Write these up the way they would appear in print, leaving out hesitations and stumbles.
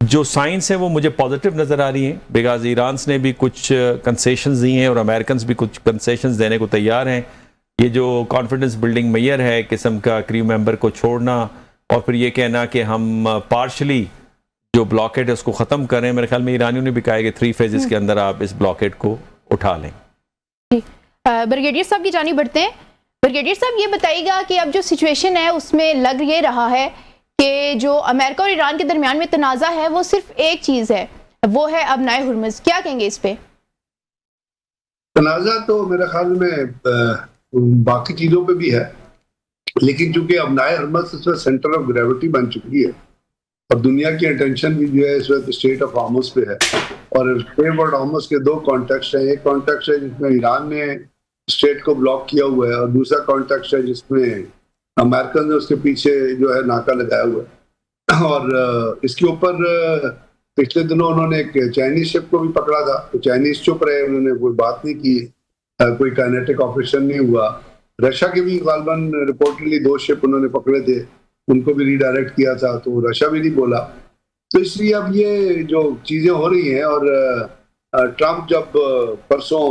جو سائنس ہے وہ مجھے پازیٹیو نظر آ رہی ہیں، بیکاز ایرانس نے بھی کچھ کنسیشنز دی ہیں اور امریکنز بھی کچھ کنسیشنز دینے کو تیار ہیں. یہ جو کانفیڈنس بلڈنگ میئر ہے قسم کا کریو ممبر کو چھوڑنا اور پھر یہ کہنا کہ ہم پارشلی جو بلاکیڈ ہے اس کو ختم کریں، میرے خیال میں ایرانیوں نے بھی کہا ہے کہ 3 فیزز کے اندر آپ اس بلاکیڈ کو اٹھا لیں. بریگیڈیئر صاحب کی جانب بڑھتے ہیں. بریگیڈیئر صاحب یہ بتائیے گا کہ اب جو سچویشن ہے اس میں لگ یہ رہا ہے کہ جو امریکہ اور ایران کے درمیان میں تنازع ہے وہ صرف ایک چیز ہے، وہ ہے ابنائے ہرمز. کیا کہیں گے اس پہ؟ تنازع تو میرے خیال میں باقی چیزوں پہ بھی ہے، لیکن چونکہ ابنائے ہرمز اس وقت سینٹر آف گریوٹی بن چکی ہے اور دنیا کی اٹینشن بھی جو ہے اس وقت اسٹیٹ آف ہارمز پہ ہے. اور اسٹیٹ آف ہارمز کے 2 کانٹیکسٹ ہیں. ایک کانٹیکسٹ ہے جس میں ایران نے اسٹیٹ کو بلاک کیا ہوا ہے اور دوسرا کانٹیکسٹ ہے جس میں امریکن نے اس کے پیچھے جو ہے ناکا لگایا ہوا ہے. اور اس کے اوپر پچھلے دنوں انہوں نے ایک چائنیز شپ کو بھی پکڑا تھا، تو چائنیز چپ رہے، انہوں نے کوئی بات نہیں کی، کوئی کائنیٹک آپریشن نہیں ہوا. رشیا کے بھی غالباً رپورٹلی 2 شپ انہوں نے پکڑے تھے، ان کو بھی ری ڈائریکٹ کیا تھا، تو رشیا بھی نہیں بولا. تو اس لیے اب یہ جو چیزیں ہو رہی ہیں، اور ٹرمپ جب پرسوں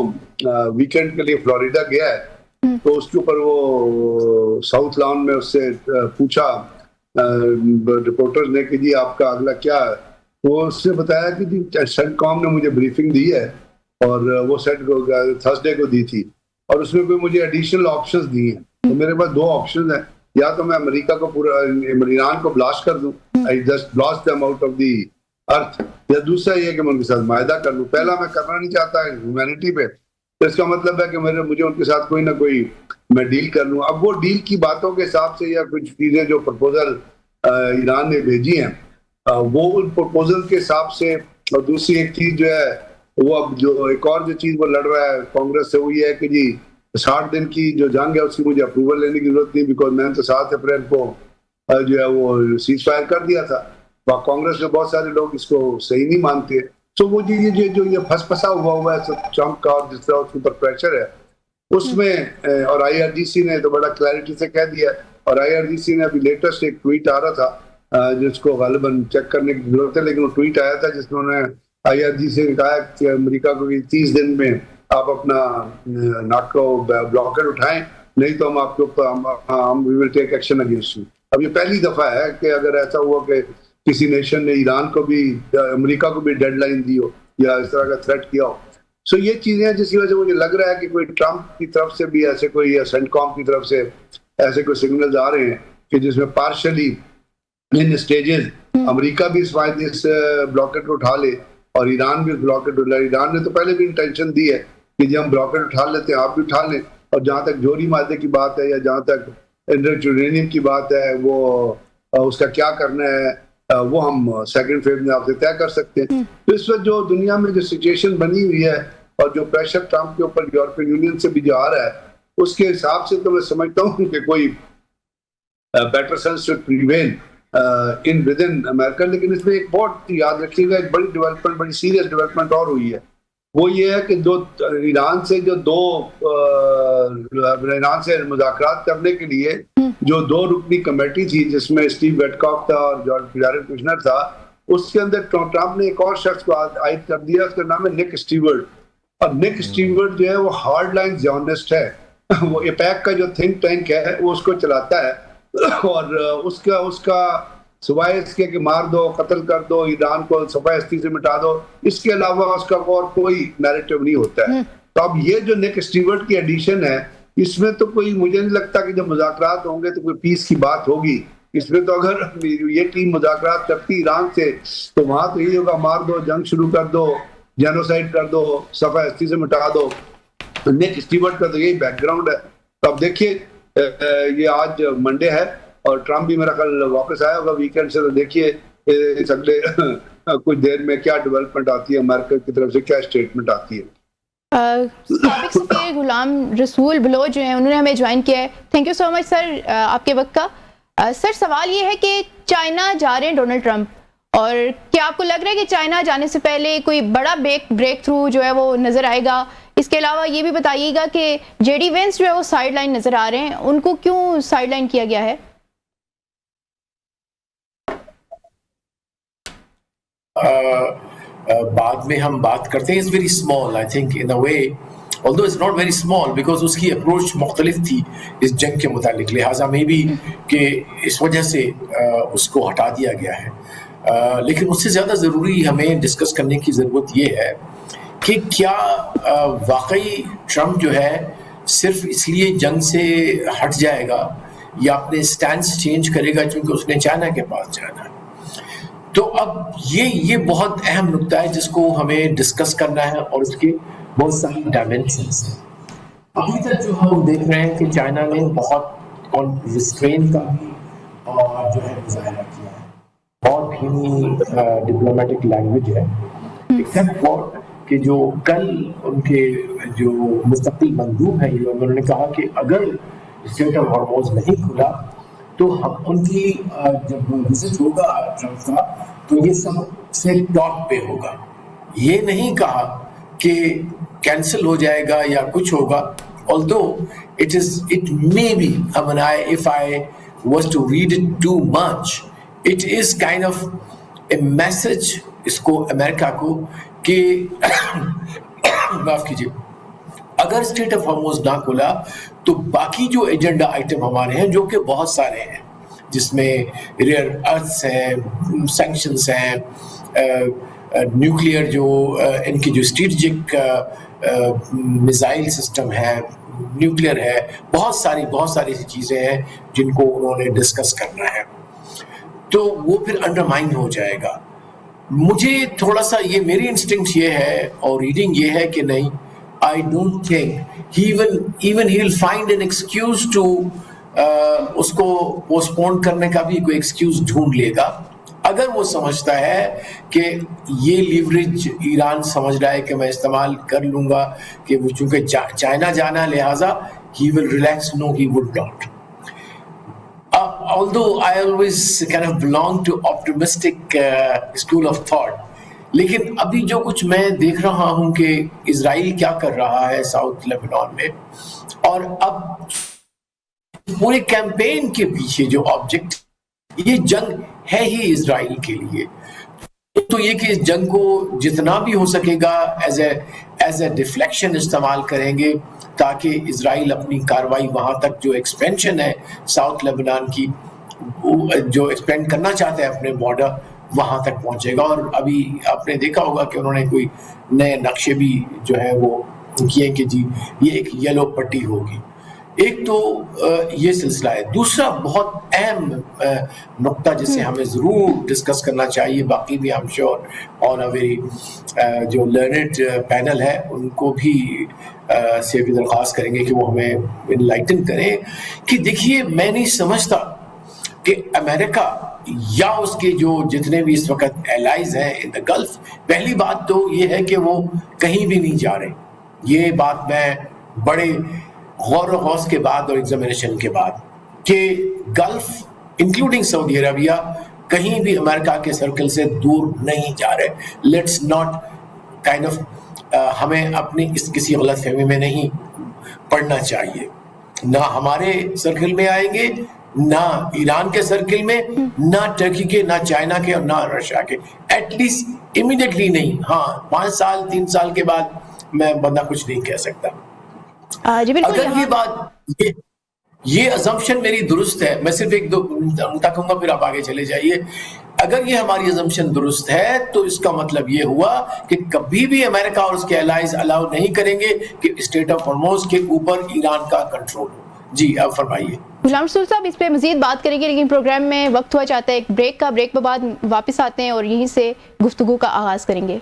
ویکینڈ کے لیے فلوریڈا گیا ہے تو اس کے اوپر وہ ساؤتھ لان میں اس سے پوچھا رپورٹرز نے کہ جی آپ کا اگلا کیا ہے. وہ اس نے بتایا کہ جی سینٹ کام نے مجھے بریفنگ دی ہے اور وہ تھرسڈے کو دی تھی، اور اس میں کوئی مجھے ایڈیشنل آپشنز دی ہیں. تو میرے پاس 2 آپشنز ہیں، یا تو میں امریکہ کو پورا ایران کو بلاسٹ کر دوں، I just blast them out of the earth، یا دوسرا یہ کہ میں ان کے ساتھ معاہدہ کر لوں. پہلا میں کرنا نہیں چاہتا ہیومینٹی پہ، تو اس کا مطلب ہے کہ مجھے ان کے ساتھ کوئی نہ کوئی میں ڈیل کر لوں. اب وہ ڈیل کی باتوں کے حساب سے یا کچھ چیزیں جو پرپوزل ایران نے بھیجی ہیں وہ ان پرپوزل کے حساب سے، اور دوسری ایک چیز جو ہے وہ اب جو ایک اور جو چیز وہ لڑ رہا ہے کانگریس سے، وہ یہ ہے کہ جی 60 دن کی جو جنگ ہے اس کی مجھے اپروول لینے کی ضرورت نہیں، بیکاز میں نے تو 7 اپریل کو جو ہے وہ سیز فائر کر دیا تھا. کانگریس میں بہت سارے لوگ اس کو صحیح نہیں مانتے. تو وہ جو یہ پھنس پھنسا ہوا ہے ٹرمپ کا، اور جس طرح اس کے اوپر پریشر ہے اس میں، اور آئی آر جی سی نے تو بڑا کلیئرٹی سے کہہ دیا. اور آئی آر جی سی نے ابھی لیٹسٹ ایک ٹویٹ آ رہا تھا جس کو غالباً چیک کرنے کی ضرورت ہے، لیکن وہ ٹویٹ آیا تھا جس میں انہوں نے آئی آر جی سے کہا کہ امریکہ کو 30 دن میں آپ اپنا ناکو بلاکر اٹھائیں، نہیں تو ہم آپ کے اوپر وی ول ٹیک ایکشن اگینسٹ یو. اب یہ پہلی دفعہ ہے کہ اگر ایسا ہوا کہ کسی نیشن نے ایران کو بھی، امریکہ کو بھی ڈیڈ لائن دی ہو یا اس طرح کا تھریٹ کیا ہو. سو یہ چیزیں ہیں جس کی وجہ سے مجھے لگ رہا ہے کہ کوئی ٹرمپ کی طرف سے بھی ایسے کوئی، یا سینٹ کام کی طرف سے ایسے کوئی سگنلز آ رہے ہیں کہ جس میں پارشلی ان اسٹیجز امریکہ بھی اس بلاکٹ کو اٹھا لے اور ایران بھی اس بلاکٹ اٹھا لے. ایران نے تو پہلے بھی انٹینشن دی ہے کہ جب ہم بلاکٹ اٹھا لیتے ہیں آپ بھی اٹھا لیں، اور جہاں تک جوہری مادے کی بات ہے یا جہاں تک انرجی یورینیم کی بات ہے وہ اس کا کیا کرنا ہے وہ ہم سیکنڈ فیز میں آپ سے طے کر سکتے ہیں. تو اس وقت جو دنیا میں جو سچویشن بنی ہوئی ہے اور جو پریشر ٹرمپ کے اوپر یورپین یونین سے بھی جو آ رہا ہے اس کے حساب سے تو میں سمجھتا ہوں کہ کوئی better sense should prevail in with in America. لیکن اس میں ایک بہت یاد رکھیے گا، ایک بڑی ڈیولپمنٹ، بڑی سیریس ڈیولپمنٹ اور ہوئی ہے. وہ یہ ہے کہ ایران سے مذاکرات کرنے کے لیے جو 2 رکنی کمیٹی تھی جس میں اسٹیو ویٹکاف تھا اور جارج جارڈ کشنر تھا، اس کے اندر ٹرمپ نے ایک اور شخص کو عائد کر دیا، اس کا نام ہے نک اسٹیورٹ. اور نک اسٹیورٹ جو ہے وہ ہارڈ لائن زیونسٹ ہے، وہ ایپیک کا جو تھنک ٹینک ہے وہ اس کو چلاتا ہے، اور اس کا سوائے اس کے کہ مار دو، قتل کر دو، ایران کو صفحہ ہستی سے مٹا دو، اس کے علاوہ اس کا اور کوئی نیریٹو نہیں ہوتا ہے. تو اب یہ جو نک اسٹیورٹ کی ایڈیشن ہے اس میں تو کوئی، مجھے نہیں لگتا کہ جب مذاکرات ہوں گے تو کوئی پیس کی بات ہوگی. اس میں تو اگر یہ ٹیم مذاکرات کرتی ایران سے تو وہاں تو یہی ہوگا مار دو، جنگ شروع کر دو، جینوسائڈ کر دو، صفحہ ہستی سے مٹا دو. نک اسٹیورٹ کا تو یہی بیک گراؤنڈ ہے. تو اب دیکھیے یہ آج منڈے ہے اور ٹرمپ بھی میرا خیال واپس آیا ہوگا ویکینڈ سے، تو دیکھیے اس اگلے کچھ دیر میں کیا ڈیولپمنٹ آتی ہے، امریکہ کی طرف سے کیا اسٹیٹمنٹ آتی ہے. سابق سفیر غلام رسول بلوچ جو ہیں انہوں نے ہمیں جوائن کیا ہے. تھینک یو سو مچ سر آپ کے وقت کا. سر سوال یہ ہے کہ چائنا جا رہے ہیں ڈونلڈ ٹرمپ، اور کیا آپ کو لگ رہا ہے کہ چائنا جانے سے پہلے کوئی بڑا بریک تھرو جو ہے وہ نظر آئے گا؟ اس کے علاوہ یہ بھی بتائیے گا کہ جے ڈی وینس جو ہے وہ سائیڈ لائن نظر آ رہے ہیں، ان کو کیوں سائیڈ لائن کیا گیا ہے؟ بعد میں ہم بات کرتے ہیں, is very small I think in a way, although it's not very small because اس کی اپروچ مختلف تھی اس جنگ کے متعلق, لہٰذا میں بھی کہ اس وجہ سے اس کو ہٹا دیا گیا ہے. لیکن اس سے زیادہ ضروری ہمیں ڈسکس کرنے کی ضرورت یہ ہے کہ کیا واقعی ٹرمپ جو ہے صرف اس لیے جنگ سے ہٹ جائے گا یا اپنے سٹینس چینج کرے گا چونکہ اس نے چائنا کے پاس جانا ہے. تو اب یہ بہت اہم نکتہ ہے جس کو ہمیں ڈسکس کرنا ہے, اور اس کے بہت ساری ڈائمینشنس ہیں. ابھی تک جو ہم دیکھ رہے ہیں کہ چائنا نے بہت ریسٹرین کا بھی اور جو ہے مظاہرہ کیا ہے, بہت دھیمی ڈپلومیٹک لینگویج ہے, ایکسیپٹ فار کہ جو کل ان کے جو مستقل مندوب ہیں انہوں نے کہا کہ اگر اسٹریٹ آف ہارموز نہیں کھلا تو ہم ان کی جب وزٹ ہوگا ٹرمپ کا تو یہ سب سے ٹاپ پہ ہوگا. یہ نہیں کہا کہ کینسل ہو جائے گا یا کچھ ہوگا, although it may be, I mean, if I was to read it too much, it is kind of a message اس کو امریکہ کو کہ معاف کیجیے, اگر اسٹریٹ آف ہارموز نہ کھلا تو باقی جو ایجنڈا آئٹم ہمارے ہیں جو کہ بہت سارے ہیں, جس میں ریئر ارتھس ہیں, سینکشنز ہیں, نیوکلیئر جو ان کی جو اسٹریٹجک میزائل سسٹم ہے, نیوکلیئر ہے, بہت ساری چیزیں ہیں جن کو انہوں نے ڈسکس کرنا ہے, تو وہ پھر انڈرمائن ہو جائے گا. مجھے تھوڑا سا یہ میری انسٹنکٹ یہ ہے اور ریڈنگ یہ ہے کہ نہیں, I don't think even he'll find an excuse to اس کو پوسٹ پون کرنے کا بھی کوئی ایکسکیوز ڈھونڈ لے گا اگر وہ سمجھتا ہے کہ یہ لیوریج ایران سمجھ رہا ہے کہ میں استعمال کر لوں گا, کہ وہ چونکہ چائنا جانا لہٰذا he will relax. No, he would not. Although I always kind of belong to optimistic school of thought, لیکن ابھی جو کچھ میں دیکھ رہا ہوں کہ اسرائیل کیا کر رہا ہے ساؤتھ لیبنان میں, اور اب پورے کیمپین کے پیچھے جو آبجیکٹ, یہ جنگ ہے ہی اسرائیل کے لیے, تو یہ کہ اس جنگ کو جتنا بھی ہو سکے گا ایز اے ڈیفلیکشن استعمال کریں گے تاکہ اسرائیل اپنی کاروائی وہاں تک جو ایکسپینشن ہے ساؤتھ لیبنان کی, جو ایکسپینڈ کرنا چاہتے ہیں اپنے بارڈر, وہاں تک پہنچے گا. اور ابھی آپ نے دیکھا ہوگا کہ انہوں نے کوئی نئے نقشے بھی جو ہے وہ کیے کہ جی یہ ایک یلو پٹی ہوگی. ایک تو یہ سلسلہ ہے. دوسرا بہت اہم نقطہ جسے ہمیں ضرور ڈسکس کرنا چاہیے, باقی بھی I'm sure اور میری جو لرنڈ پینل ہے ان کو بھی سے بھی درخواست کریں گے کہ وہ ہمیں انلائٹن کریں کہ دیکھیے میں نہیں سمجھتا کہ امریکہ یا اس کے جو جتنے بھی اس وقت ایلائز ہیں ان دا گلف, پہلی بات تو یہ ہے کہ وہ کہیں بھی نہیں جا رہے. یہ بات میں بڑے غور و خوض کے بعد اور ایگزامینیشن کے بعد کہ گلف انکلوڈنگ سعودی عربیہ کہیں بھی امریکہ کے سرکل سے دور نہیں جا رہے. لیٹس ناٹ کائنڈ آف ہمیں اپنی کسی غلط فہمی میں نہیں پڑنا چاہیے. نہ ہمارے سرکل میں آئیں گے, نہ ایران کے سرکل میں, نہ ٹرکی کے, نہ چائنا کے, اور نہ رشیا کے, ایٹ لیسٹ امیڈیٹلی نہیں. ہاں 5 سال 3 سال کے بعد میں بندہ کچھ نہیں کہہ سکتا. اگر یہ بات یہ ازمپشن میری درست ہے, میں صرف ایک دو نقطہ کہوں گا پھر آپ آگے چلے جائیے. اگر یہ ہماری ازمپشن درست ہے تو اس کا مطلب یہ ہوا کہ کبھی بھی امریکہ اور اس کے الائز الاؤ نہیں کریں گے کہ اسٹریٹ آف ہارموز کے اوپر ایران کا کنٹرول ہو. جی آپ فرمائیے. غلام رسول صاحب اس پہ مزید بات کریں گے, لیکن پروگرام میں وقت ہوا چاہتا ہے ایک بریک کا. بریک کے بعد واپس آتے ہیں اور یہیں سے گفتگو کا آغاز کریں گے.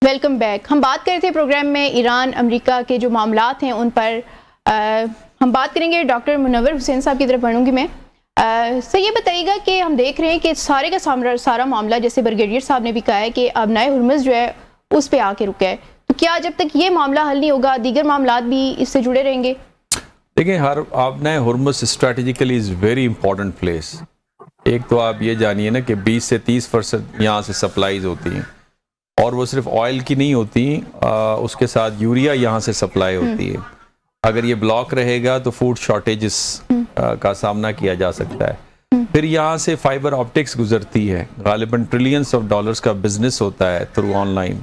Welcome back. ہم بات کر رہے تھے پروگرام میں ایران امریکہ کے جو معاملات ہیں ان پر ہم بات کریں گے. ڈاکٹر منور حسین صاحب کی طرف بڑھوں گی میں. سر یہ بتائیے گا کہ ہم دیکھ رہے ہیں کہ سارے کا سارا معاملہ, جیسے بریگیڈیئر صاحب نے بھی کہا ہے کہ آبنائے ہرمز جو ہے اس پہ آ کے رکا ہے, تو کیا جب تک یہ معاملہ حل نہیں ہوگا دیگر معاملات بھی اس سے جڑے رہیں گے؟ دیکھیں, آبنائے Hormuz strategically is very important place. ایک تو آپ یہ جانیے نا کہ 20 سے 30% یہاں سے سپلائیز ہوتی ہیں, اور وہ صرف آئل کی نہیں ہوتی, اس کے ساتھ یوریا یہاں سے سپلائی ہوتی ہے. اگر یہ بلاک رہے گا تو فوڈ شارٹیجز کا سامنا کیا جا سکتا ہے. پھر یہاں سے فائبر آپٹکس گزرتی ہے، غالباً ٹریلینس آف ڈالرز کا بزنس ہوتا ہے تھرو آن لائن،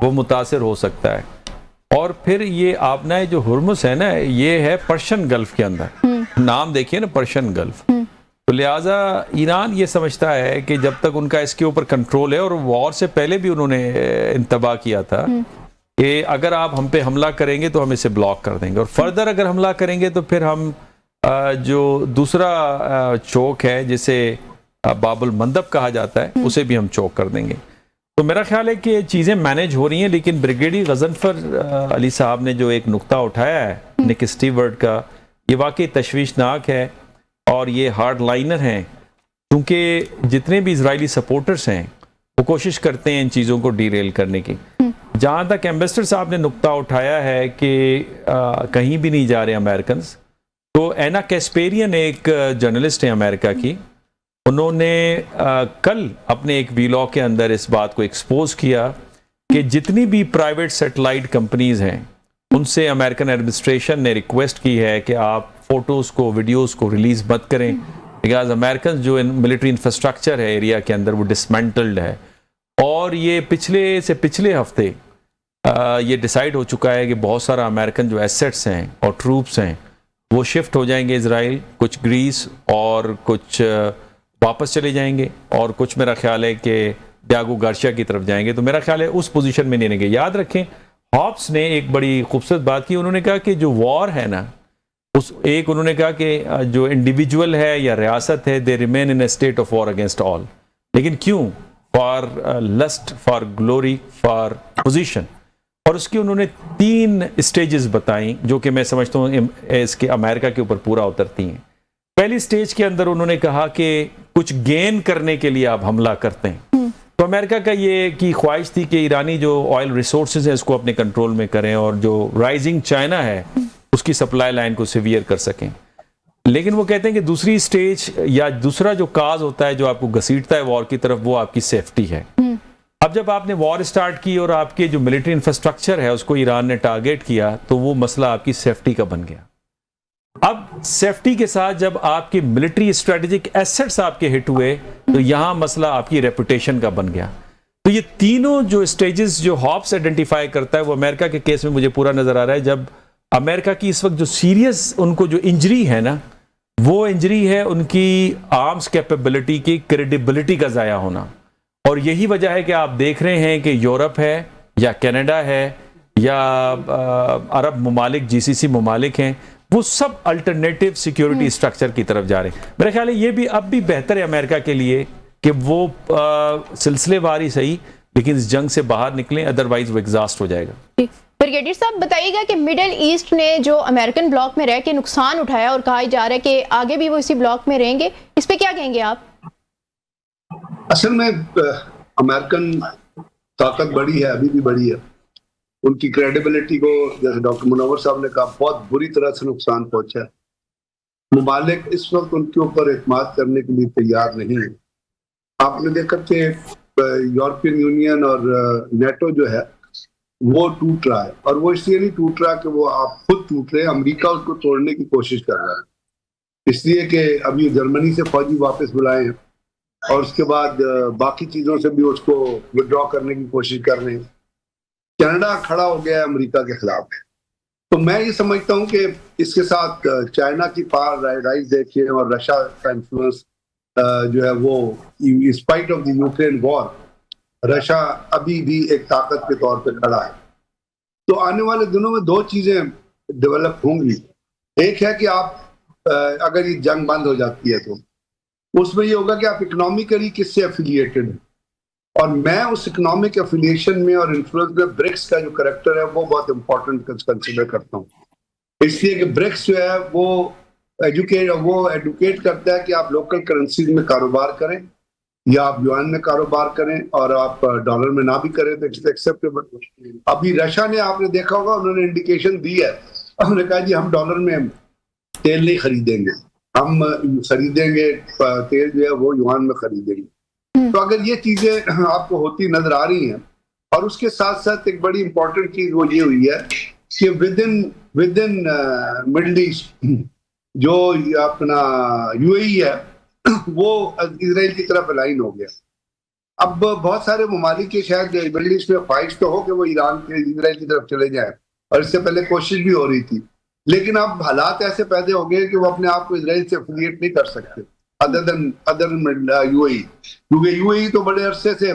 وہ متاثر ہو سکتا ہے. اور پھر یہ آبنائے جو ہرمز ہے نا، یہ ہے پرشین گلف کے اندر، نام دیکھیے نا پرشین گلف. تو لہٰذا ایران یہ سمجھتا ہے کہ جب تک ان کا اس کے اوپر کنٹرول ہے، اور وار سے پہلے بھی انہوں نے انتباہ کیا تھا کہ اگر آپ ہم پہ حملہ کریں گے تو ہم اسے بلاک کر دیں گے، اور فردر اگر حملہ کریں گے تو پھر ہم جو دوسرا چوک ہے جسے باب المندب کہا جاتا ہے، اسے بھی ہم چوک کر دیں گے. تو میرا خیال ہے کہ چیزیں مینیج ہو رہی ہیں، لیکن بریگیڈیئر غضنفر علی صاحب نے جو ایک نقطہ اٹھایا ہے نک اسٹیورٹ کا، یہ واقعی تشویشناک ہے، اور یہ ہارڈ لائنر ہیں، کیونکہ جتنے بھی اسرائیلی سپورٹرز ہیں وہ کوشش کرتے ہیں ان چیزوں کو ڈی ریل کرنے کی. جہاں تک ایمبیسڈر صاحب نے نقطہ اٹھایا ہے کہ کہیں بھی نہیں جا رہے امریکنز، تو اینا کیسپیرین ایک جرنلسٹ ہیں امریکہ کی، انہوں نے کل اپنے ایک ویلاگ کے اندر اس بات کو ایکسپوز کیا کہ جتنی بھی پرائیویٹ سیٹلائٹ کمپنیز ہیں ان سے امریکن ایڈمنسٹریشن نے ریکویسٹ کی ہے کہ آپ فوٹوز کو، ویڈیوز کو ریلیز مت کریں، بیکاز امریکن جو ملٹری انفراسٹرکچر ہے ایریا کے اندر وہ ڈسمینٹلڈ ہے. اور یہ پچھلے ہفتے یہ ڈیسائیڈ ہو چکا ہے کہ بہت سارا امریکن جو ایسیٹس ہیں اور ٹروپس ہیں وہ شفٹ ہو جائیں گے اسرائیل، کچھ گریس اور کچھ واپس چلے جائیں گے، اور کچھ میرا خیال ہے کہ ڈیاگو گارشیا کی طرف جائیں گے. تو میرا خیال ہے اس پوزیشن میں نہیں رہیں گے. یاد رکھیں ہاپس نے ایک بڑی خوبصورت بات کی، انہوں نے کہا کہ جو وار ہے نا، انہوں نے کہا کہ جو انڈیویجول ہے یا ریاست ہے، they remain in a state of war against all. لیکن کیوں؟ For lust, for glory, for position. اور اس کی انہوں نے 3 اسٹیجز بتائیں جو کہ میں سمجھتا ہوں اس کے امریکہ کے اوپر پورا اترتی ہیں. پہلی اسٹیج کے اندر انہوں نے کہا کہ کچھ گین کرنے کے لیے آپ حملہ کرتے ہیں. تو امریکہ کا یہ کی خواہش تھی کہ ایرانی جو آئل ریسورسز ہیں اس کو اپنے کنٹرول میں کریں، اور جو رائزنگ چائنا ہے اس کی سپلائی لائن کو سیویئر کر سکیں. لیکن وہ کہتے ہیں کہ دوسری اسٹیج یا دوسرا جو کاز ہوتا ہے جو آپ کو گھسیٹتا ہے وار کی طرف، وہ آپ کی سیفٹی ہے. اب جب آپ نے وار اسٹارٹ کی اور آپ کے جو ملٹری انفراسٹرکچر ہے اس کو ایران نے ٹارگیٹ کیا، تو وہ مسئلہ آپ کی سیفٹی کا بن گیا. اب سیفٹی کے ساتھ جب آپ کی ملٹری اسٹریٹجک ایسٹس آپ کے ہٹ ہوئے، تو یہاں مسئلہ آپ کی ریپوٹیشن کا بن گیا. تو یہ تینوں جو اسٹیجز جو ہاپس آئیڈینٹیفائی کرتا ہے، وہ امریکہ کے کیس میں مجھے پورا نظر آ رہا ہے. جب امریکہ کی اس وقت جو سیریس ان کو جو انجری ہے نا، وہ انجری ہے ان کی آرمز کیپیبلٹی کی، کریڈیبلٹی کا ضائع ہونا. اور یہی وجہ ہے کہ آپ دیکھ رہے ہیں کہ یورپ ہے یا کینیڈا ہے یا عرب ممالک، GCC ممالک ہیں، وہ سب الٹرنیٹیو سیکیورٹی اسٹرکچر کی طرف جا رہے ہیں. میرا خیال ہے یہ بھی اب بھی بہتر ہے امریکہ کے لیے کہ وہ سلسلے واری صحیح لیکن اس جنگ سے باہر نکلیں، ادروائز وہ ایگزاسٹ ہو جائے گا. بریگیڈیئر صاحب بتائیے گا کہ مڈل ایسٹ نے جو امریکن بلاک میں رہ کے نقصان اٹھایا اور کہا جا رہا ہے کہ آگے بھی وہ اسی بلاک میں رہیں گے، اس پہ کیا کہیں گے آپ؟ اصل میں امریکن طاقت بڑی ہے، ابھی بھی بڑی ہے. ان کی کریڈیبلٹی کو جیسے ڈاکٹر منور صاحب نے کہا بہت بری طرح سے نقصان پہنچا ہے. ممالک اس وقت ان کے اوپر اعتماد کرنے کے لیے تیار نہیں ہے. آپ نے دیکھا کہ یورپین یونین اور نیٹو جو ہے وہ ٹوٹ رہا ہے، اور وہ اس لیے نہیں ٹوٹ رہا کہ وہ آپ خود ٹوٹ رہے ہیں، امریکہ اس کو توڑنے کی کوشش کر رہا ہے. اس لیے کہ ابھی جرمنی سے فوجی واپس بلائے ہیں، اور اس کے بعد باقی چیزوں سے بھی اس کو وڈرا کرنے کی کوشش کر رہے ہیں. کینیڈا کھڑا ہو گیا ہے امریکہ کے خلاف. تو میں یہ سمجھتا ہوں کہ اس کے ساتھ چائنا کی پاور رائز دیکھیے، اور رشیا کا انفلوئنس جو ہے وہ spite of the Ukraine war, Russia ابھی بھی ایک طاقت کے طور پہ کھڑا ہے. تو آنے والے دنوں میں 2 چیزیں ڈیولپ ہوں گی. ایک ہے کہ آپ اگر یہ جنگ بند ہو جاتی ہے تو اس میں یہ ہوگا کہ آپ اکنامکلی کس سے افیلیٹڈ ہیں، اور میں اس اکنامک افیلیشن میں اور انفلوئنس میں برکس کا جو کریکٹر ہے وہ بہت امپورٹنٹ کنسیڈر کرتا ہوں. اس لیے کہ برکس جو ہے وہ ایڈوکیٹ کرتا ہے کہ آپ لوکل کرنسیز میں کاروبار کریں یا آپ یوان میں کاروبار کریں، اور آپ ڈالر میں نہ بھی کریں تو ایکسیپٹیبل. ابھی رشیا نے، آپ نے دیکھا ہوگا، انہوں نے انڈیکیشن دی ہے، انہوں نے کہا جی ہم ڈالر میں تیل نہیں خریدیں گے، ہم خریدیں گے تیل جو ہے وہ یوان میں خریدیں گے. تو اگر یہ چیزیں آپ کو ہوتی نظر آ رہی ہیں، اور اس کے ساتھ ساتھ ایک بڑی امپورٹنٹ چیز وہ یہ ہوئی ہے کہ ود ان مڈل ایسٹ جو اپنا UAE ہے، وہ اسرائیل کی طرف الائن ہو گیا. اب بہت سارے ممالک کے شاید مڈل ایسٹ میں خواہش تو ہو کہ وہ ایران کے اسرائیل کی طرف چلے جائیں, اور اس سے پہلے کوشش بھی ہو رہی تھی, لیکن اب حالات ایسے پیدا ہو گئے کہ وہ اپنے آپ کو اسرائیل سے افیلیٹ نہیں کر سکتے ادر یو اے ای, کیونکہ یو اے ای تو بڑے عرصے سے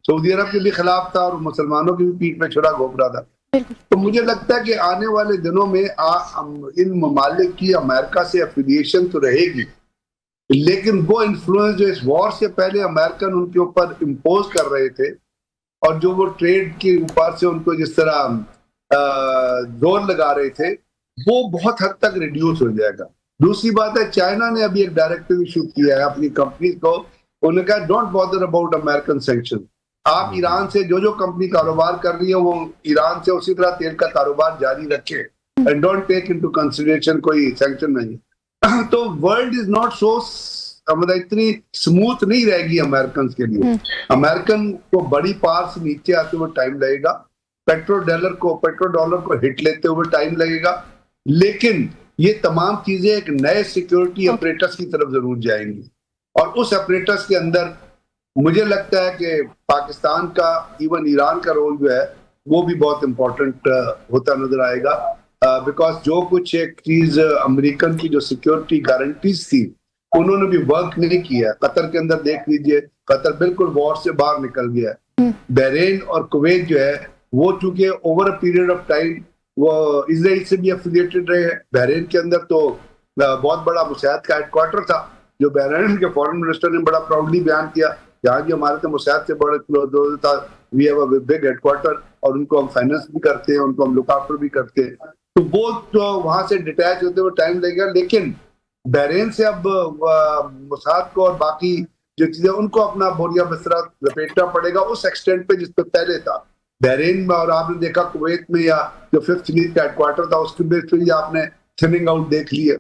سعودی عرب کے بھی خلاف تھا اور مسلمانوں کی بھی پیٹھ میں چھڑا گھونپ رہا تھا. تو مجھے لگتا ہے کہ آنے والے دنوں میں ان ممالک کی امریکہ سے افیلیشن تو رہے گی, لیکن وہ انفلوئنس جو اس وار سے پہلے امریکن ان کے اوپر امپوز کر رہے تھے, اور جو وہ ٹریڈ کے اوپر سے ان کو جس طرح زور لگا رہے تھے, وہ بہت حد تک ریڈیوس ہو جائے گا. دوسری بات ہے, چائنا نے ابھی ایک ڈائریکٹو ایشو کیا ہے اپنی کمپنیز کو, انہوں نے کہا don't bother about American sanction. آپ ایران سے جو کمپنی کاروبار کر رہی ہے وہ ایران سے اسی طرح تیل کا کاروبار جاری رکھے, and don't take into consideration کوئی سینکشن نہیں. تو ورلڈ از ناٹ سو مطلب اتنی اسموتھ نہیں رہے گی امریکنز کے لیے. امریکن کو بڑی پار سے نیچے آتے ہوئے ٹائم لگے گا, پیٹرو ڈالر کو ہٹ لیتے ہوئے ٹائم لگے گا, لیکن یہ تمام چیزیں ایک نئے سیکیورٹی اپریٹس کی طرف ضرور جائیں گی, اور اس اپریٹس کے اندر مجھے لگتا ہے کہ پاکستان کا ایون ایران کا رول جو ہے وہ بھی بہت امپورٹنٹ ہوتا نظر آئے گا, بیکاز جو کچھ ایک چیز امریکن کی جو سیکیورٹی گارنٹیز تھی انہوں نے بھی ورک نہیں کیا. قطر کے اندر دیکھ لیجئے, قطر بالکل وار سے باہر نکل گیا ہے. بحرین اور کویت جو ہے وہ چونکہ over a period of time وہ اسرائیل سے بھی افیلیٹڈ رہے ہیں. بحرین کے اندر تو بہت بڑا مساعد کا ہیڈ کوارٹر تھا, جو بحرین کے فورن منسٹر نے بڑا پراؤڈلی بیان کیا, یہاں جو ہمارے تو مساعد سے بڑے کلوز تھا, we have a big headquarter, اور ان کو ہم فائنینس بھی کرتے ہیں, ان کو ہم لک آفٹر بھی کرتے ہیں. تو وہ تو وہاں سے ڈیٹیچ ہوتے ہوئے ٹائم لگے گا, لیکن بحرین سے اب مساعد کو اور باقی جو چیزیں ان کو اپنا بوریا بستر لپیٹنا پڑے گا اس ایکسٹینٹ پہ جس پہ پہلے تھا بحرین میں. اور آپ نے دیکھا کویت میں یا جو 5th فلیٹ کا ہیڈ کوارٹر تھا اس کے بیس پہ آپ نے تھننگ آؤٹ دیکھ لی ہے.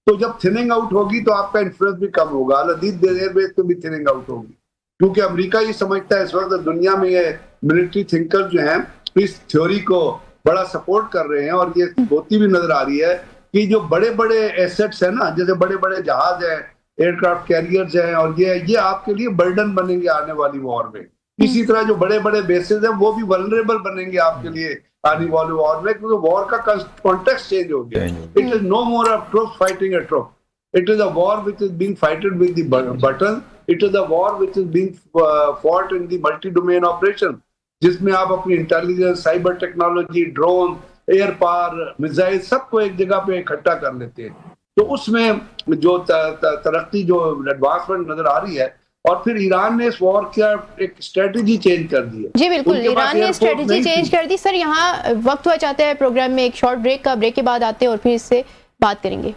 تو جب تھننگ آؤٹ ہوگی تو آپ کا انفلوئنس بھی کم ہوگا. الحدید ایئر بیس پہ بھی تھننگ آؤٹ ہوگی, کیونکہ امریکہ یہ سمجھتا ہے اس وقت دنیا میں یہ ملٹری تھنکر جو ہیں اس تھیوری کو بڑا سپورٹ کر رہے ہیں, اور یہ ہوتی بھی نظر آ رہی ہے کہ جو بڑے بڑے ایسٹس ہیں نا, جیسے بڑے بڑے جہاز ہیں, ایئر کرافٹ کیریئرز ہیں, اور یہ آپ کے لیے برڈن بنیں گے آنے والی وار میں. اسی طرح جو بڑے بڑے بیسز ہیں وہ بھی ولنریبل بنیں گے آپ کے لیے آنے والی وار میں, کیونکہ وار کا کانٹیکسٹ چینج ہو گیا. It is no more a troop fighting a troop, it is a war which is being fighted with the button, it is a war which is being fought in the multi domain operation, جس میں آپ اپنی intelligence, cyber technology, drone, air power, missile سب کو ایک جگہ پہ اکٹھا کر لیتے ہیں. تو اس میں جو ترقی جو ایڈوانسمنٹ نظر آ رہی ہے, اور پھر ایران نے اس وار کا ایک اسٹریٹجی چینج کر دی ہے. جی بالکل, ایران نے اسٹریٹجی چینج کر دی. سر یہاں وقت ہوا چاہتا ہے پروگرام میں ایک شارٹ بریک کا, بریک کے بعد آتے ہیں اور پھر اس سے بات کریں گے.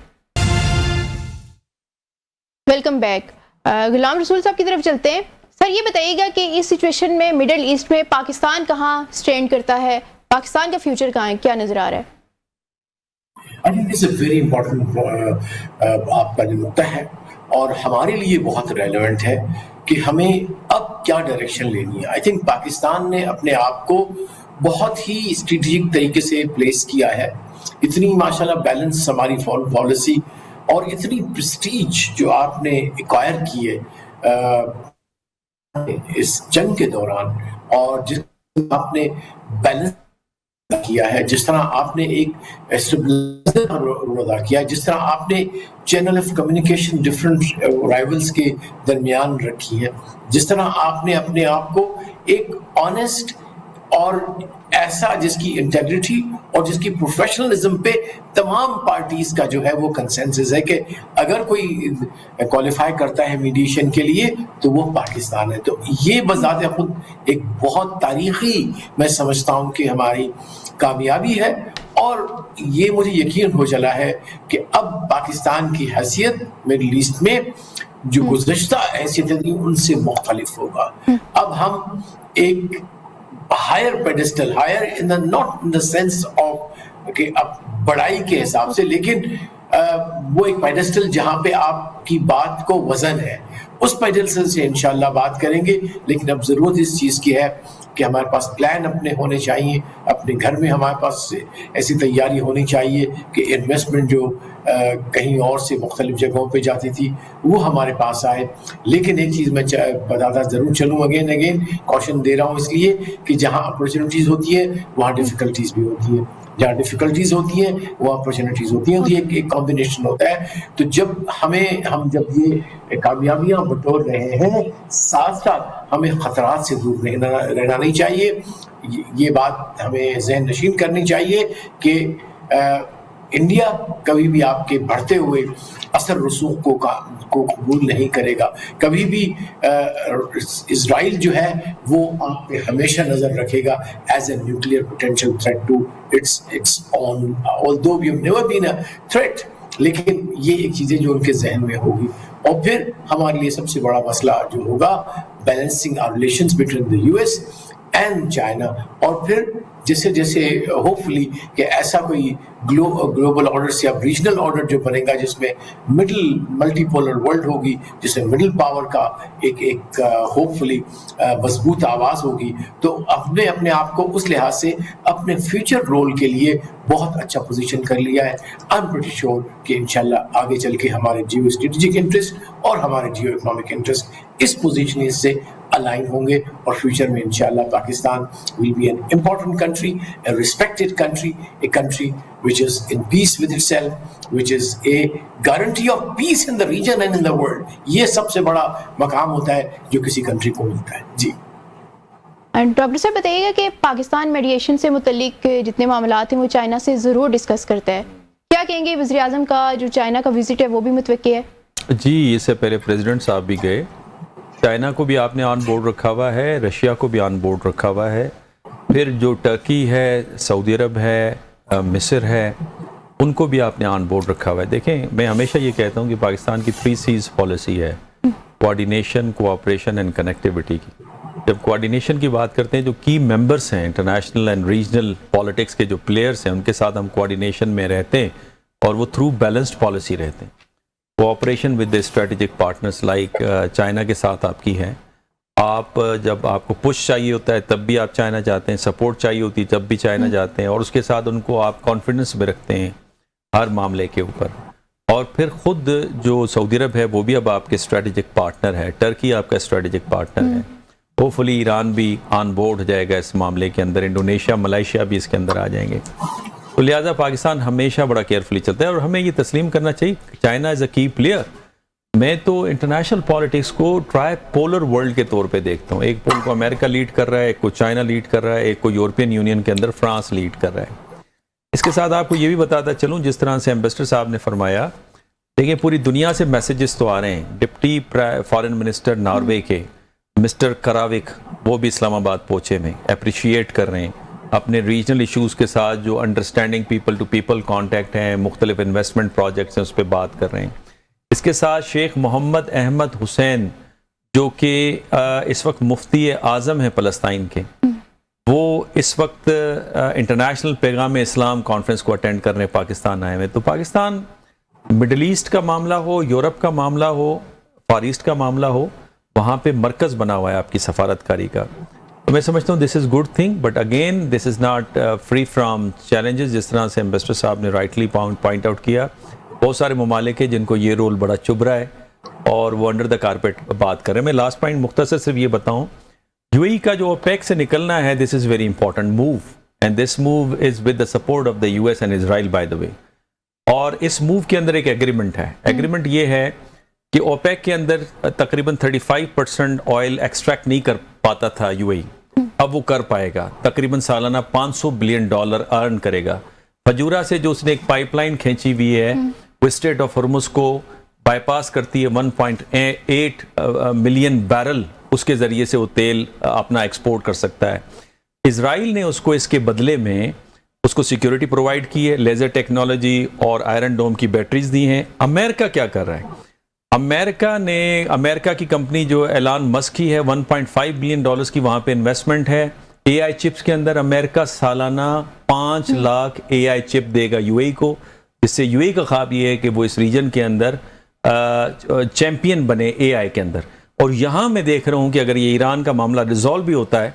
Welcome back. غلام رسول صاحب کی طرف چلتے ہیں. سر یہ بتائیے گا کہ اس سچویشن میں مڈل ایسٹ میں پاکستان کہاں سٹینڈ کرتا ہے, پاکستان کا فیوچر کہاں ہے, کیا نظر آ رہا ہے؟ I think it's a very important آپ کا جو نقطہ ہے, اور ہمارے لیے بہت ریلیونٹ ہے کہ ہمیں اب کیا ڈائریکشن لینی ہے. آئی تھنک پاکستان نے اپنے آپ کو بہت ہی اسٹریٹجک طریقے سے پلیس کیا ہے. اتنی ماشاءاللہ بیلنس ہماری فارن پالیسی اور اتنی پریسٹیج جو آپ نے ایکوائر کی ہے اس جنگ کے دوران, اور جس آپ نے بیلنس کیا ہے, جس طرح آپ نے ایک رول ادا کیا ہے, جس طرح آپ نے channel of communication different rivals کے درمیان رکھی ہے, جس طرح آپ نے اپنے آپ کو ایک آنیسٹ اور ایسا جس کی انٹیگریٹی اور جس کی پروفیشنلزم پہ تمام پارٹیز کا جو ہے وہ کنسنسس ہے کہ اگر کوئی کوالیفائی کرتا ہے میڈیشن کے لیے تو وہ پاکستان ہے. تو یہ بذات خود ایک بہت تاریخی میں سمجھتا ہوں کہ ہماری کامیابی ہے, اور یہ مجھے یقین ہو چلا ہے کہ اب پاکستان کی حیثیت مڈل ایسٹ میں جو گزشتہ حیثیتیں تھیں ان سے مختلف ہوگا. اب ہم ایک higher pedestal, higher in the not in the sense of کہ اب بڑائی کے حساب سے, لیکن وہ ایک پیڈسٹل جہاں پہ آپ کی بات کو وزن ہے, اس پیڈسٹل سے انشاءاللہ بات کریں گے. لیکن اب ضرورت اس چیز کی ہے کہ ہمارے پاس پلان اپنے ہونے چاہیے, اپنے گھر میں ہمارے پاس ایسی تیاری ہونی چاہیے کہ انویسٹمنٹ جو کہیں اور سے مختلف جگہوں پہ جاتی تھی وہ ہمارے پاس آئے. لیکن ایک چیز میں بتاتا ضرور چلوں اگین کوشن دے رہا ہوں اس لیے کہ جہاں اپرچونیٹیز ہوتی ہے وہاں ڈیفیکلٹیز بھی ہوتی ہے, جہاں ڈیفیکلٹیز ہوتی ہیں وہ اپرچونیٹیز ہوتی ہیں, ایک کمبینیشن ہوتا ہے. تو جب ہم یہ کامیابیاں بٹور رہے ہیں ساتھ ساتھ ہمیں خطرات سے دور رہنا نہیں چاہیے. یہ بات ہمیں ذہن نشین کرنی چاہیے کہ انڈیا کبھی بھی آپ کے بڑھتے ہوئے اثر رسوخ کو قبول نہیں کرے گا. کبھی بھی اسرائیل جو ہے وہ آپ پہ ہمیشہ نظر رکھے گا as a nuclear potential threat to its own, although we have never been a threat. لیکن یہ ایک چیزیں جو ان کے ذہن میں ہوگی. اور پھر ہمارے لیے سب سے بڑا مسئلہ جو ہوگا balancing our relations between the US and China. اور پھر جیسے ہوپ فلی کہ ایسا کوئی گلوبل آرڈر یا ریجنل آرڈر جو بنے گا جس میں ملٹی پولر ورلڈ ہوگی, جس میں مڈل پاور کا ایک ہوپ فلی مضبوط آواز ہوگی, تو اپنے آپ کو اس لحاظ سے اپنے فیوچر رول کے لیے بہت اچھا پوزیشن کر لیا ہے. آئی ایم پریٹی شیور کہ انشاءاللہ آگے چل کے ہمارے جیو اسٹریٹجک انٹرسٹ اور ہمارے جیو اکنامک انٹرسٹ اس پوزیشن سے الائن ہوں گے, اور فیوچر میں انشاءاللہ Pakistan will be an important country, a respected country, a country which is in peace with itself, which is a guarantee of peace in the region and in the world. یہ سب سے بڑا مقام ہوتا ہے جو کسی کنٹری کو ملتا ہے. جی ڈاکٹر صاحب بتائیے گا کہ پاکستان میڈیشن سے متعلق جتنے معاملات ہیں وہ چائنا سے ضرور ڈسکس کرتا ہے, کیا کہیں گے وزیر اعظم کا جو چائنا کا وزٹ ہے وہ بھی متوقع ہے؟ جی اس سے پہلے پریزیڈنٹ صاحب بھی گئے, چائنا کو بھی آپ نے آن بورڈ رکھا ہوا ہے, رشیا کو بھی آن بورڈ رکھا ہوا ہے, پھر جو ٹرکی ہے, سعودی عرب ہے, مصر ہے, ان کو بھی آپ نے آن بورڈ رکھا ہوا ہے. دیکھیں میں ہمیشہ یہ کہتا ہوں کہ پاکستان کی 3 C's پالیسی ہے, کوآرڈینیشن, کوآپریشن اینڈ کنیکٹیوٹی کی. جب کوآرڈینیشن کی بات کرتے ہیں جو کی ممبرس ہیں انٹرنیشنل اینڈ ریجنل پالیٹکس کے جو پلیئرس ہیں ان کے ساتھ ہم کوآرڈینیشن میں رہتے ہیں اور وہ تھرو بیلنسڈ پالیسی رہتے ہیں. Cooperation with the strategic partners like China کے ساتھ آپ کی ہے, آپ جب آپ کو پش چاہیے ہوتا ہے تب بھی آپ چائنا جاتے ہیں, سپورٹ چاہیے ہوتی ہے تب بھی چائنا جاتے ہیں, اور اس کے ساتھ ان کو آپ کانفیڈنس میں رکھتے ہیں ہر معاملے کے اوپر. اور پھر خود جو سعودی عرب ہے وہ بھی اب آپ کے اسٹریٹجک پارٹنر ہے, ٹرکی آپ کا اسٹریٹجک پارٹنر ہے, ہوپ فلی ایران بھی آن بورڈ ہو جائے گا اس معاملے کے اندر, انڈونیشیا, ملائیشیا بھی اس کے اندر آ جائیں گے. تو لہٰذا پاکستان ہمیشہ بڑا کیئرفلی چلتا ہے اور ہمیں یہ تسلیم کرنا چاہیے چائنا از اے کی پلیئر. میں تو انٹرنیشنل پالیٹکس کو ٹرائی پولر ورلڈ کے طور پہ دیکھتا ہوں, ایک پول کو امریکہ لیڈ کر رہا ہے, ایک کو چائنا لیڈ کر رہا ہے, ایک کو یورپین یونین کے اندر فرانس لیڈ کر رہا ہے. اس کے ساتھ آپ کو یہ بھی بتاتا چلوں جس طرح سے ایمبیسڈر صاحب نے فرمایا, دیکھیں پوری دنیا سے میسیجز تو آ رہے ہیں. ڈپٹی فارن منسٹر ناروے کے مسٹر کراوک وہ بھی اسلام آباد پہنچے میں اپریشیٹ کر رہے ہیں اپنے ریجنل ایشوز کے ساتھ, جو understanding people to people contact ہیں, مختلف انویسٹمنٹ پروجیکٹس ہیں اس پہ بات کر رہے ہیں. اس کے ساتھ شیخ محمد احمد حسین جو کہ اس وقت مفتی اعظم ہیں فلسطین کے, وہ اس وقت انٹرنیشنل پیغام اسلام کانفرنس کو اٹینڈ کر رہے ہیں, پاکستان آئے ہوئے. تو پاکستان مڈل ایسٹ کا معاملہ ہو, یورپ کا معاملہ ہو, فار ایسٹ کا معاملہ ہو, وہاں پہ مرکز بنا ہوا ہے آپ کی سفارتکاری کا. تو میں سمجھتا ہوں this is good thing, but again this is not free from challenges. جس طرح سے ایمبیسڈر صاحب نے رائٹلی پوائنٹ آؤٹ کیا, بہت سارے ممالک ہیں جن کو یہ رول بڑا چبھ رہا ہے اور وہ انڈر دا کارپیٹ بات کر رہے ہیں. میں لاسٹ پوائنٹ مختصر صرف یہ بتاؤں, یو اے ای کا جو اوپیک سے نکلنا ہے, this is very important move, and this move is with the support of the U S and Israel by the way. اور اس موو کے اندر ایک ایگریمنٹ ہے. ایگریمنٹ یہ ہے کہ اوپیک کے اندر تقریباً 35% آئل ایکسٹریکٹ نہیں کر پاتا تھا یو اے ای, اب وہ کر پائے گا. تقریباً سالانہ $500 بلین ارن کرے گا. فجورا سے جو اس نے ایک پائپ لائن کھینچی ہوئی ہے, وہ اسٹریٹ آف ہرمز کو بائی پاس کرتی ہے, 1.8 ملین بیرل اس کے ذریعے سے وہ تیل اپنا ایکسپورٹ کر سکتا ہے. اسرائیل نے اس کو اس کے بدلے میں اس کو سیکیورٹی پرووائڈ کی ہے, لیزر ٹیکنالوجی اور آئرن ڈوم کی بیٹریز دی ہیں. امریکہ کیا کر رہا ہے؟ امریکہ کی کمپنی جو ایلان مسک کی ہے, $1.5 بلین کی وہاں پہ انویسٹمنٹ ہے. اے آئی چپس کے اندر امریکہ سالانہ 5 لاکھ اے آئی چپ دے گا یو اے ای کو, جس سے یو اے ای کا خواب یہ ہے کہ وہ اس ریجن کے اندر چیمپئن بنے اے آئی کے اندر. اور یہاں میں دیکھ رہا ہوں کہ اگر یہ ایران کا معاملہ ریزالو بھی ہوتا ہے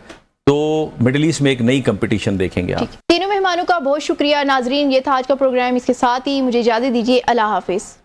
تو مڈل ایسٹ میں ایک نئی کمپٹیشن دیکھیں گے آپ. تینوں مہمانوں کا بہت شکریہ. ناظرین یہ تھا آج کا پروگرام, اس کے ساتھ ہی مجھے اجازت دیجیے. اللہ حافظ.